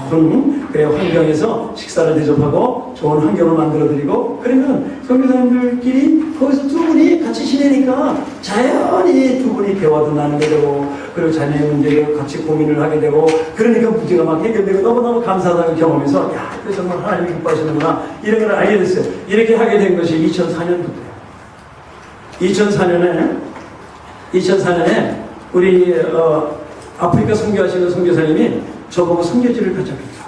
좋은 환경에서 식사를 대접하고 좋은 환경을 만들어드리고, 그러면 선교사님들끼리 거기서 두 분이 같이 지내니까 자연히 두 분이 대화도 나누게 되고, 그리고 자녀의 문제에 같이 고민을 하게 되고, 그러니까 문제가 막 해결되고 너무너무 감사하다는 경험에서, 야, 이거 정말 하나님이 기뻐하시는구나, 이런 걸 알게 됐어요. 이렇게 하게 된 것이 2004년부터예요. 2004년에 우리 아프리카 선교하시는 선교사님이 저보고 선교지를 가자합니다.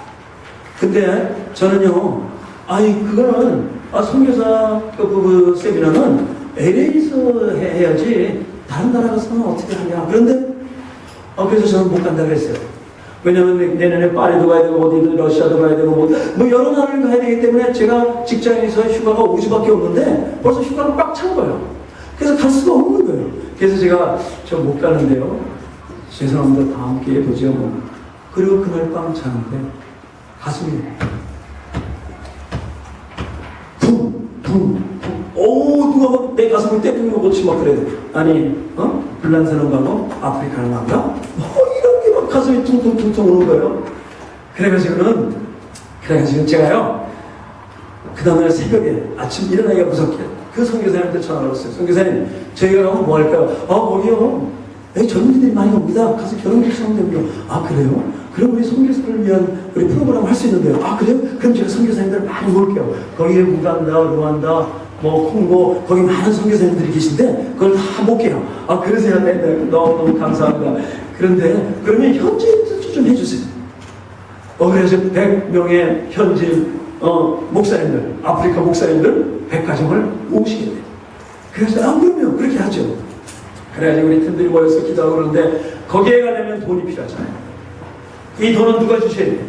근데 저는요, 그거는 선교사 그 세미나는 LA에서 해야지 다른 나라 가서는 어떻게 하냐. 그런데 그래서 저는 못 간다 그랬어요. 왜냐면 내년에 파리도 가야 되고 어디든 러시아도 가야 되고 뭐 여러 나라를 가야 되기 때문에 제가 직장에서 휴가가 5주밖에 없는데 벌써 휴가가 꽉 찬 거예요. 그래서 갈 수가 없는 거예요. 그래서 제가 저 못 가는데요. 죄송합니다. 다음 기회에 보죠. 뭐. 그리고 그날 밤 자는데 가슴이 쿵쿵쿵 누가 내 가슴을 때리는 거 보지 막 그래야 돼. 아니 불란서는 가고 아프리카는 가고 이런 게 막 가슴이 퉁퉁퉁퉁 오는 거예요. 그래가지고 제가요 그 다음날 새벽에 아침 일어나기가 무섭게 그 선교사님한테 전화를 했어요. 선교사님, 저희가 가면 뭐 할까요? 거기요. 젊은이들이 많이 옵니다. 가서 결혼 결정하면 됩니다. 그래요? 그럼 우리 선교사를 위한 우리 프로그램 할 수 있는데요. 그래요? 그럼 제가 선교사님들 많이 모을게요. 거기에 우간다, 루안다, 뭐 콩고 거기 많은 선교사님들이 계신데 그걸 다 모을게요. 그러세요? 네, 너무 감사합니다. 그런데 그러면 현지 인터뷰 좀 해주세요. 그래서 100명의 현지 목사님들, 아프리카 목사님들 100가정을 모으시게 돼요. 그래서 그럼요. 그렇게 하죠. 그래가지고 우리 팀들이 모여서 기도하고 그러는데 거기에 가려면 돈이 필요하잖아요. 이 돈은 누가 주셔야 돼요?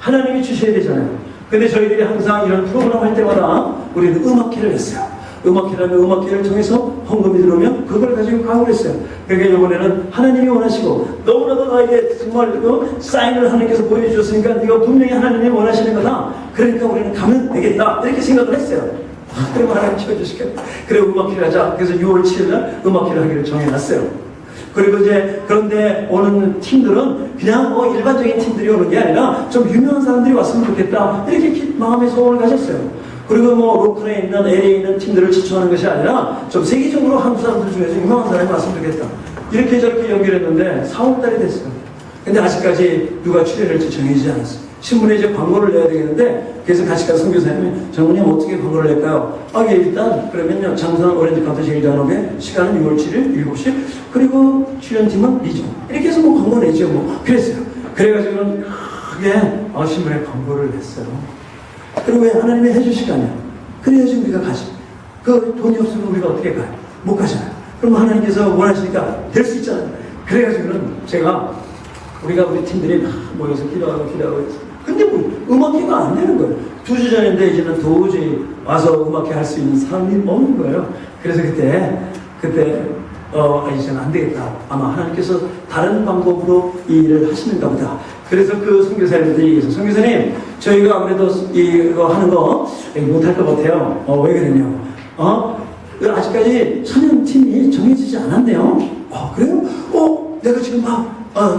하나님이 주셔야 되잖아요. 근데 저희들이 항상 이런 프로그램 할 때마다 우리는 음악회를 했어요. 음악회라면 음악회를 통해서 헌금이 들어오면 그걸 가지고 가고 그랬어요. 그러니까 이번에는 하나님이 원하시고 너무나도 나에게 정말 사인을 하나님께서 보여주셨으니까 네가 분명히 하나님이 원하시는 거다. 그러니까 우리는 가면 되겠다. 이렇게 생각을 했어요. 그러면 하나님 채워주시겠다. 그래 음악회를 하자. 그래서 6월 7일날 음악회를 하기로 정해놨어요. 그리고 그런데 오는 팀들은 그냥 일반적인 팀들이 오는 게 아니라 좀 유명한 사람들이 왔으면 좋겠다. 이렇게 마음의 소원을 가졌어요. 그리고 로컬에 있는 LA에 있는 팀들을 추천하는 것이 아니라 좀 세계적으로 한국 사람들 중에서 유명한 사람이 왔으면 좋겠다. 이렇게 저렇게 연결했는데 4월달이 됐어요. 근데 아직까지 누가 출연할지 정해지지 않았어요. 신문에 이제 광고를 내야 되겠는데 그래서 같이 간 선교사님이 장모님 어떻게 광고를 낼까요? 일단 그러면요 장사는 오렌지 카운터 제일 잔업에 시간은 6월 7일 7시 그리고 출연팀은 2종 이렇게 해서 광고 내죠 그랬어요. 그래가지고는 크게 신문에 광고를 냈어요. 그리고 왜 하나님이 해주실 거 아니야? 그래야지 우리가 가지. 그 돈이 없으면 우리가 어떻게 가요? 못 가잖아요. 그럼 하나님께서 원하시니까 될 수 있잖아요. 그래가지고는 우리가 우리 팀들이 모여서 기도하고 했어요. 근데 음악회가 안 되는 거예요. 2주 전인데 이제는 도저히 와서 음악회 할 수 있는 사람이 없는 거예요. 그래서 그때 이제는 안 되겠다. 아마 하나님께서 다른 방법으로 이 일을 하시는가 보다. 그래서 그 선교사님들이 얘기해서 선교사님 저희가 아무래도 이거 하는 거 못할 것 같아요. 왜 그러냐고. 아직까지 천연팀이 정해지지 않았네요. 그래요? 내가 지금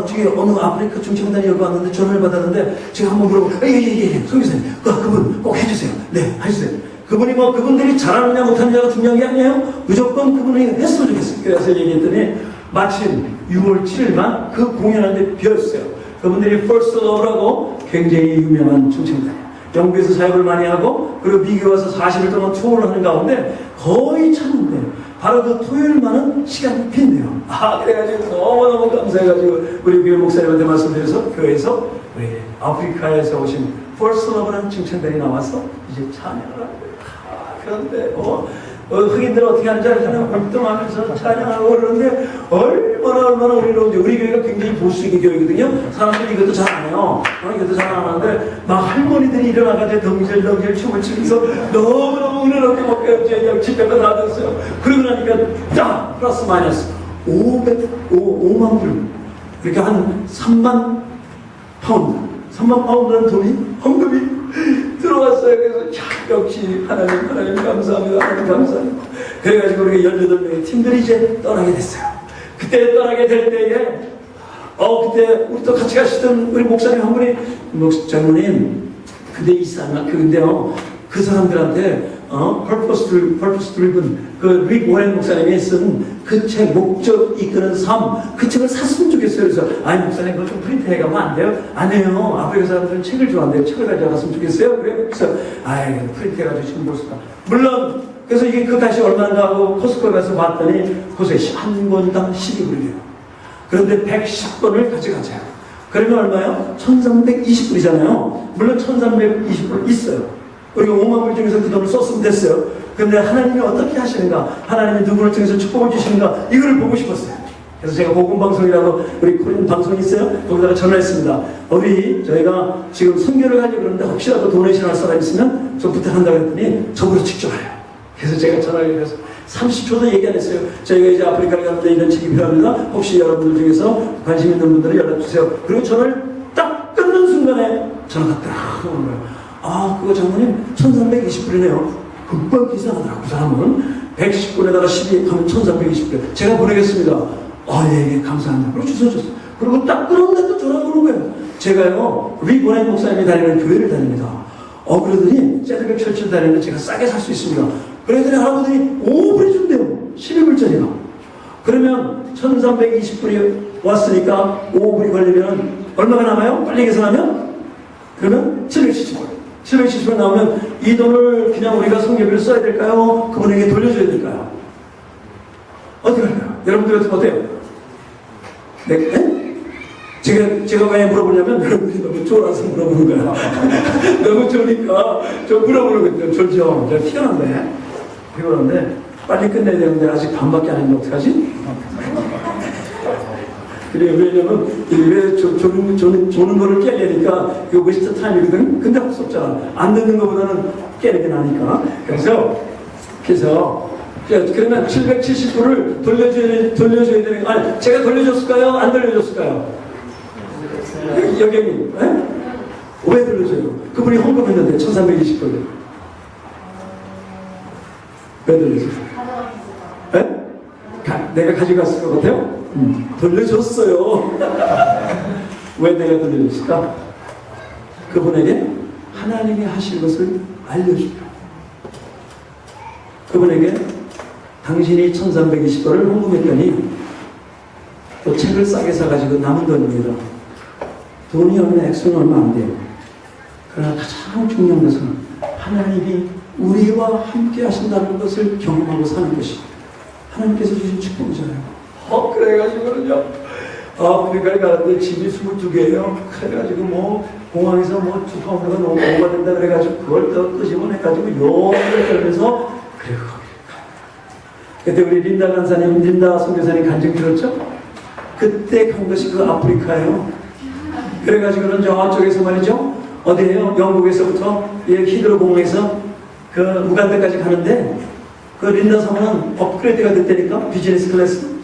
저기 어느 아프리카 중청단이 여기 왔는데 전화를 받았는데 제가 한번 물어보고 예 선교사님 그분 꼭 해주세요. 네 해주세요. 그분들이 잘하느냐 못하느냐가 중요한 게 아니에요. 무조건 그분이 했으면 좋겠어요. 그래서 얘기했더니 마침 6월 7일만 그 공연하는데 비었어요. 그분들이 First Love라고 굉장히 유명한 중청단이에요. 영국에서 사역을 많이 하고 그리고 미국에 와서 40일 동안 투어를 하는 가운데 거의 찼는데 바로 그 토요일만은 시간이 빈대요. 그래가지고 너무너무 감사해가지고 우리 교회 목사님한테 말씀드려서 교회에서 우리 아프리카에서 오신 First Love라는 중청단이 나와서 이제 찬양을 하고 그런데 흑인들은 어떻게 하는지 알잖아요. 활동하면서 찬양하고 그러는데 얼마나 우리는 우리 교회가 굉장히 보수적인 교회거든요. 사람들이 이것도 잘 안 해요. 이것도 잘 안 하는데 막 할머니들이 일어나가지고 덩실덩실 춤을 추면서 너무너무 은혜롭게 먹게 집회가 다 됐어요. 그러고 나니까 딱 플러스 마이너스 5만 불 그러니까 한 3만 파운드라는 돈이 헌금이 들어왔어요. 그래서 역시 하나님 감사합니다. 하나님 감사합니다. 그래가지고 우리가 18명의 팀들이 이제 떠나게 됐어요. 그때 그때 떠나게 될 때에 그때 우리 또 같이 가시던 우리 목사님 한 분이 장로님 근데 이 사람 근데요 그 사람들한테 purpose driven 릭 워렌 목사님이 쓴 그 책 목적 이끄는 삶 그 책을 샀으면 좋겠어요. 그래서 아니 목사님 그거 좀 프린트해 가면 안 돼요? 안 해요. 아프리카 사람들은 책을 좋아한대요. 책을 가져갔으면 좋겠어요. 그래서 프린트해 가지고 지금 볼 수가 물론 그래서 이게 그 값이 얼마인가 하고 코스코에 가서 봤더니 그것이 한 권당 12불이에요. 그런데 110권을 가져가자. 그러면 얼마요? 1320불이잖아요. 물론 1320불 있어요. 우리가 5만 불 중에서 그 돈을 썼으면 됐어요. 그런데 하나님이 어떻게 하시는가? 하나님이 누구를 통해서 축복을 주시는가? 이걸 보고 싶었어요. 그래서 제가 복음방송이라고 우리 코린 방송이 있어요. 거기다가 전화했습니다. 저희가 지금 선교를 가려고 그러는데 혹시라도 도네이션 할 사람 있으면 좀 부탁한다고 했더니 저보고 직접 와요. 그래서 제가 전화를 해서 30초도 얘기 안 했어요. 저희가 이제 아프리카를 가는데 이런 책이 필요합니다. 혹시 여러분들 중에서 관심 있는 분들은 연락 주세요. 그리고 전화를 딱 끊는 순간에 전화가 딱 오는 거예요. 그거 장모님 1320불이네요. 금방 계산하더라고. 그 사람은 110불에다가 12 하면 1320불. 제가 보내겠습니다. 예, 감사합니다. 그리고 주소 줬어요. 그리고 딱 끊었는데 또 전화가 오는 거예요. 제가요, 릭 워렌 목사님이 다니는 교회를 다닙니다. 그러더니 세드백 철치를 다니는데 제가 싸게 살 수 있습니다. 그러더니 할아버들이 5불이 준대요. 12불짜리가. 그러면 1320불이 왔으니까 5불이 걸리면 얼마가 남아요? 빨리 계산하면? 그러면 770불. 770불 나오면 이 돈을 그냥 우리가 성교비를 써야 될까요? 그분에게 돌려줘야 될까요? 어떻게 할까요? 여러분들 어때요? 네? 제가 왜 물어보냐면 여러분들이 너무 쫄아서 물어보는 거야. 너무 쫄으니까 좀 물어보는 거예요. 졸죠? 제가 피곤한데 빨리 끝내야 되는데 아직 반밖에 안 했는데 어떡하지? 그래, 왜냐면 왜 조는 거를 깨려니까 이거 웨스트 타임이거든. 근데 할 수 없잖아. 안 듣는 것보다는 깨는 게 나니까. 그래서 그러면 770불을 돌려줘야 되는. 아니 제가 돌려줬을까요? 안 돌려줬을까요? 여경님, 왜 돌려줘요? 그분이 헌금했는데 1320불. 왜 돌려줘요? 내가 가져갔을 것 같아요? 돌려줬어요. 왜 내가 돌려줬을까? 그분에게 하나님이 하실 것을 알려주려. 그분에게 당신이 1320불을 헌금했더니 또 책을 싸게 사가지고 남은 돈입니다. 돈이 얼마, 액수는 얼마 안 돼요. 그러나 가장 중요한 것은 하나님이 우리와 함께 하신다는 것을 경험하고 사는 것이 하나님께서 주신 축복이잖아요. 그래가지고는요, 아프리카에 가는데 집이 22개예요. 그래가지고 공항에서 주파운드가 너무 오버된다 그래가지고 그걸 또 끄집어내가지고 용을 떨면서 그래 거기를 가요. 그때 우리 린다 간사님, 린다 선교사님 간증 들었죠? 그때 간 것이 그 아프리카예요. 그래가지고는 저쪽에서 말이죠. 어디에요? 영국에서부터 히드로 공항에서 그 우간다까지 가는데 그 린다 사모는 업그레이드가 됐다니까 비즈니스 클래스.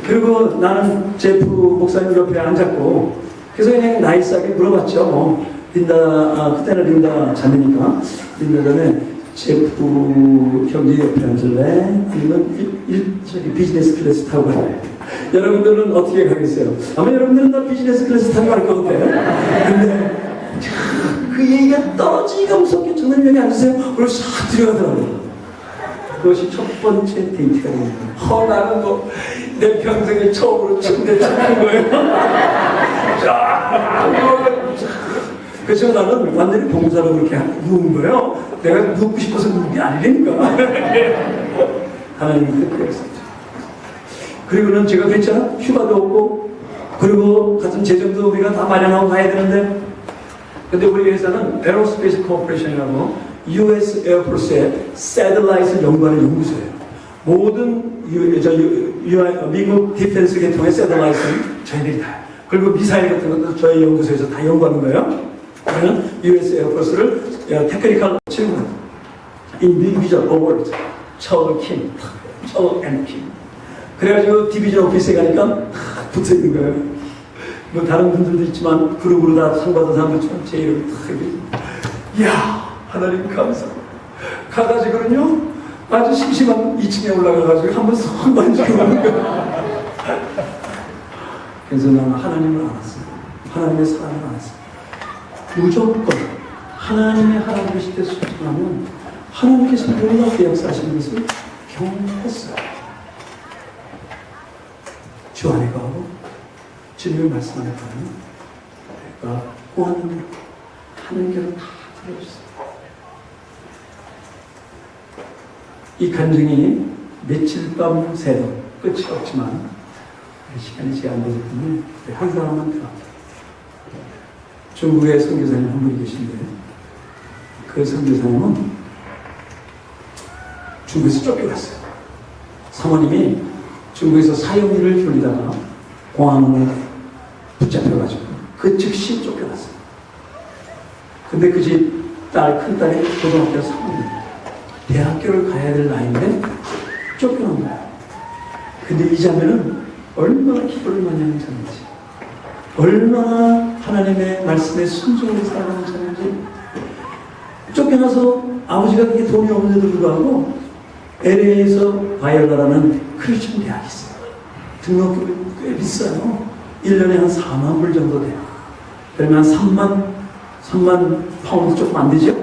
그리고 나는 제프 목사님 옆에 앉았고 그래서 그냥 나이스하게 물어봤죠. 린다 그때는 린다 자매니까 린다 자매 제프 형제 옆에 앉을래? 아니면 저기 비즈니스 클래스 타고 갈래? 여러분들은 어떻게 가겠어요? 아마 여러분들은 다 비즈니스 클래스 타고 갈 것 같아요. 근데 그 얘기가 떨어지기가 무섭게 저는 여기 앉으세요. 그리고 싹 들어가더라고요. 그것이 첫 번째 데이트가 됩니다. 나는 내 평생에 처음으로 침대에 찾는 거예요. 그래서 나는 완전히 봉사로 그렇게 누운 거예요. 내가 눕고 싶어서 누운 게 아니니까. 하나님이 그렇게 했었죠. 그리고는 제가 괜찮아? 휴가도 없고, 그리고 같은 재정도 우리가 다 마련하고 가야 되는데, 근데 우리 회사는 에어로스페이스 코퍼레이션이라고 US 에어포스의 새들라이트를 연구하는 연구소예요. 모든 미국 디펜스 계통의 새들라이트는 저희들이 다. 그리고 미사일 같은 것도 저희 연구소에서 다 연구하는 거예요. 그러면 US 에어포스를 테크니컬 친구, 인디비전 어워드, 처우 킴, 처우 앤 킴. 그래가지고 디비전 오피스에 가니까 붙어 있는 거예요. 뭐 다른 분들도 있지만 그룹으로 다 상 받은 사람들처럼 제 이름이 탁 이렇게. 이야, 하나님 감사합니다. 가가지고는요 아주 심심한 2층에 올라가가지고 한번 성 만지고 오는 거예요. 그래서 나는 하나님을 알았어요. 하나님의 사랑을 알았어요. 무조건 하나님의 하나님이실 때 순종하면 하나님께서 놀랍게 역사하시는 것을 경험했어요. 주 안에 가고 주님의 말씀 안에 가면 내가 구하는 대로 하나님께서 다 들어주세요. 이 간증이 며칠 밤 새도 끝이 없지만 시간이 제한되기 때문에 한 사람만 들어. 중국의 선교사님 한 분이 계신데 그 선교사님은 중국에서 쫓겨갔어요. 사모님이 중국에서 사형리를 돌리다가 공항에 붙잡혀가지고 그 즉시 쫓겨났어요. 근데 그 집 딸, 큰딸이 고등학교 3학년 대학교를 가야 될 나이인데 쫓겨난 거예요. 근데 이 자매는 얼마나 기도를 많이 하는 자매인지, 얼마나 하나님의 말씀에 순종을 살아가는 자매인지. 쫓겨나서 아버지가 그게 돈이 없는데도 불구하고 LA에서 바이올라라는 크리스천 대학이 있어요. 등록금이 꽤 비싸요. 1년에 한 4만 불 정도 돼요. 그러면 한 3만 파운드 조금 안 되죠?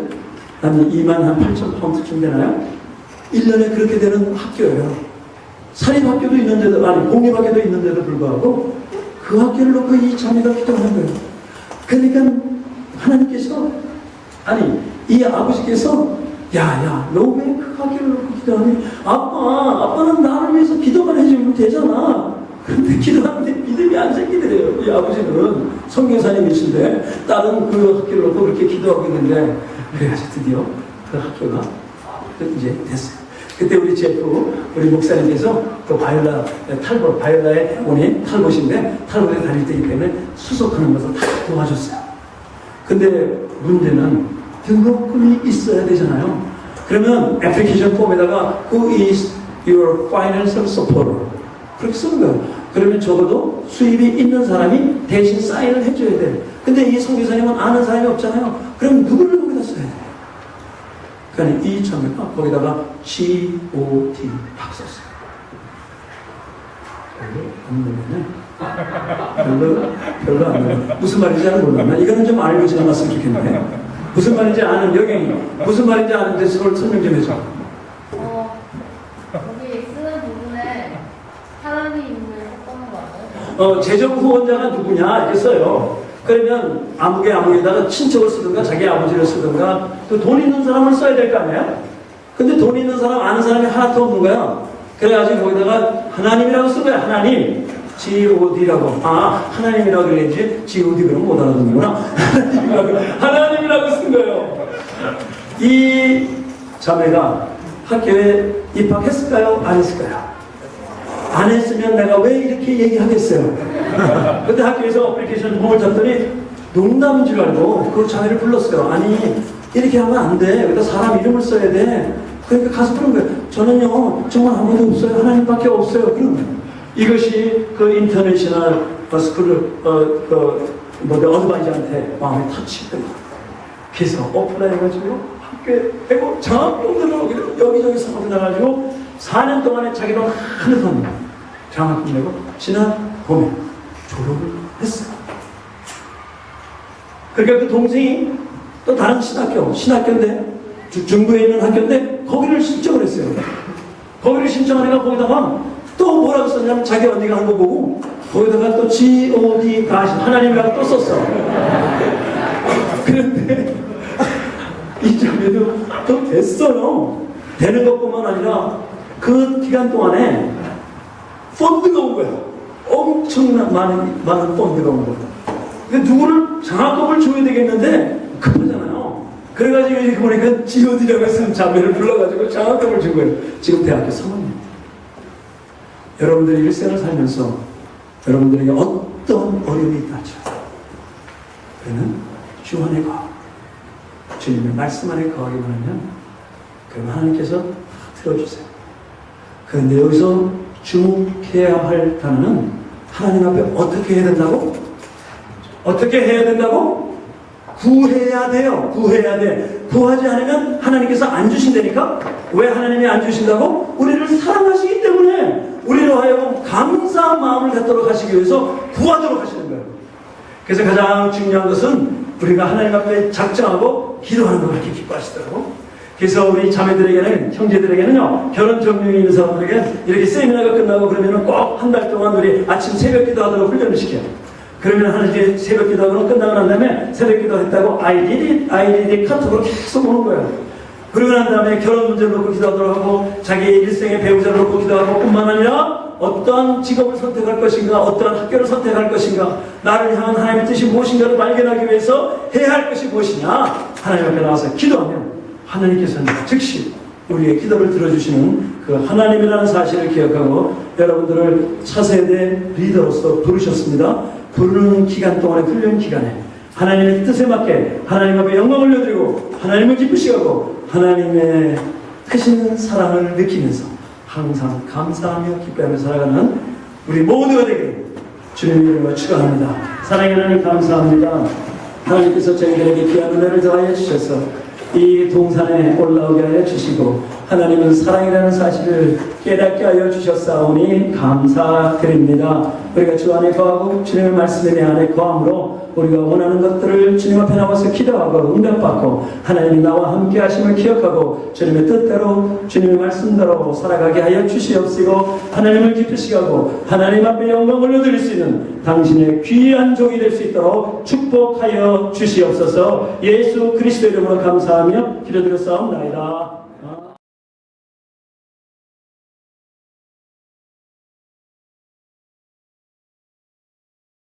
한 2만 한 8천 파운드쯤 되나요? 1년에 그렇게 되는 학교예요. 사립학교도 있는데도, 아니 공립학교도 있는데도 불구하고 그 학교를 놓고 이 자매가 기도하는 거예요. 그러니까 하나님께서, 아니 이 아버지께서 야, 너 왜 그 학교를 놓고 기도하니? 아빠는 나를 위해서 기도만 해주면 되잖아. 그런데 기도하는데 믿음이 안 생기더래요. 이 아버지는 선교사님이신데 딸은 그 학교를 놓고 그렇게 기도하고 있는데, 그래가지고 드디어 그 학교가 이제 됐어요. 그때 우리 제프, 우리 목사님께서 그 바이올라의 대본이 탈봇인데 탈봇에 다닐 때이기 때문에 수속하는 것을 다 도와줬어요. 근데 문제는 등록금이 있어야 되잖아요. 그러면 애플리케이션 폼에다가 Who is your financial supporter? 그렇게 쓰는 거예요. 그러면 적어도 수입이 있는 사람이 대신 사인을 해줘야 돼. 근데 이 선교사님은 아는 사람이 없잖아요. 그럼 누구를 거기다 써야 돼? 그러니까 이 자매가 거기다가 G.O.D. 딱 썼어요. 별로 안 되네. 무슨 말인지 잘 몰랐나? 이거는 좀 알고 지나갔으면 좋겠네. 무슨 말인지 아는 여경이 무슨 말인지 아는데 설명 좀 해줘. 거기 쓰는 부분에 사람이 있는 섞어놓은 거 아니에요? 재정 후원자가 누구냐 이렇게 써요. 그러면 아무개다가 친척을 쓰든가 자기 아버지를 쓰든가 또 돈 있는 사람을 써야 될 거 아니에요? 근데 돈 있는 사람 아는 사람이 하나도 없는 거야. 그래가지고 거기다가 하나님이라고 쓴 거야. 하나님. G.O.D라고. 하나님이라고 그랬지. G.O.D 그러면 못 알아듣는구나. 하나님이라고 쓴 거예요. 이 자매가 학교에 입학했을까요? 안 했을까요? 안 했으면 내가 왜 이렇게 얘기하겠어요? 근데 학교에서 어플리케이션 폼을 잡더니 농담인 줄 알고 그 자매를 불렀어요. 아니 이렇게 하면 안 돼. 여기다 사람 이름을 써야 돼. 그러니까 가서 그런 거예요. 저는요 정말 아무도 없어요. 하나님밖에 없어요. 그런 거예요. 이것이 그 인터내셔널 스쿨 어드바이저한테 마음에 터치했던 거예요. 그래서 오픈해가지고 학교에 배고 장학금들을 여기저기 사고 나가지고 4년 동안에 자기 돈 하나도 안 내고 장학금 내고 지난 봄에 졸업을 했어요. 그러니까 그 동생이 또 다른 신학교인데 중부에 있는 학교인데 거기를 신청을 했어요. 거기를 신청하니까 거기다가 또 뭐라고 썼냐면 자기 언니가 한 거 보고 거기다가 또 G.O.D 하나님이라고 또 썼어. 그런데 이 자매도 또 됐어요. 되는 것뿐만 아니라 그 기간 동안에 펀드가 온 거야. 엄청난 많은 펀드가 온 거야. 근데 누구를 장학금을 줘야 되겠는데 급하잖아요. 그래가지고 이렇게 보니까 G.O.D라고 쓴 자매를 불러가지고 장학금을 준 거예요. 지금 대학교 3학년. 여러분들이 일생을 살면서 여러분들에게 어떤 어려움이 있다 할지라도 그는 주 안에 거하고 주님의 말씀 안에 거하기만 하면 그러면 하나님께서 들어주세요. 그런데 여기서 주목해야 할 단어는 하나님 앞에 어떻게 해야 된다고? 어떻게 해야 된다고? 구해야 돼요. 구해야 돼. 구하지 않으면 하나님께서 안 주신다니까? 왜 하나님이 안 주신다고? 우리를 사랑하시기 때문에. 우리로 하여금 감사한 마음을 갖도록 하시기 위해서 구하도록 하시는 거예요. 그래서 가장 중요한 것은 우리가 하나님 앞에 작정하고 기도하는 걸 그렇게 기뻐하시더라고. 그래서 우리 자매들에게는, 형제들에게는요, 결혼 정령이 있는 사람들에게 이렇게 세미나가 끝나고 그러면은 꼭 한 달 동안 우리 아침 새벽 기도하도록 훈련을 시켜요. 그러면 하나님께 새벽 기도하고 끝나고 난 다음에 새벽 기도 했다고 아이들이 카톡으로 계속 오는 거예요. 그러고 난 다음에 결혼 문제를 놓고 기도하도록 하고 자기의 일생의 배우자를 놓고 기도하고 뿐만 아니라 어떠한 직업을 선택할 것인가, 어떠한 학교를 선택할 것인가, 나를 향한 하나님의 뜻이 무엇인가를 발견하기 위해서 해야 할 것이 무엇이냐, 하나님 앞에 나와서 기도하면 하나님께서는 즉시 우리의 기도를 들어주시는 그 하나님이라는 사실을 기억하고 여러분들을 차세대 리더로서 부르셨습니다. 부르는 기간 동안의 훈련 기간에 하나님의 뜻에 맞게 하나님 앞에 영광을 올려드리고 하나님을 기쁘시게 하고 하나님의 크신 사랑을 느끼면서 항상 감사하며 기뻐하며 살아가는 우리 모두가 되기를 주님의 이름으로 축원합니다. 사랑의 하나님 감사합니다. 하나님께서 저희들에게 귀한 은혜를 더하여 주셔서 이 동산에 올라오게 하여 주시고 하나님은 사랑이라는 사실을 깨닫게 하여 주셨사오니 감사드립니다. 우리가 주 안에 거하고 주님의 말씀에 내 안에 거함으로 우리가 원하는 것들을 주님 앞에 나와서 기도하고 응답받고 하나님이 나와 함께 하심을 기억하고 주님의 뜻대로 주님의 말씀대로 살아가게 하여 주시옵시고 하나님을 기쁘시게 하고 하나님 앞에 영광을 올려드릴 수 있는 당신의 귀한 종이 될 수 있도록 축복하여 주시옵소서. 예수 그리스도 이름으로 감사하며 기도드렸사옵나이다.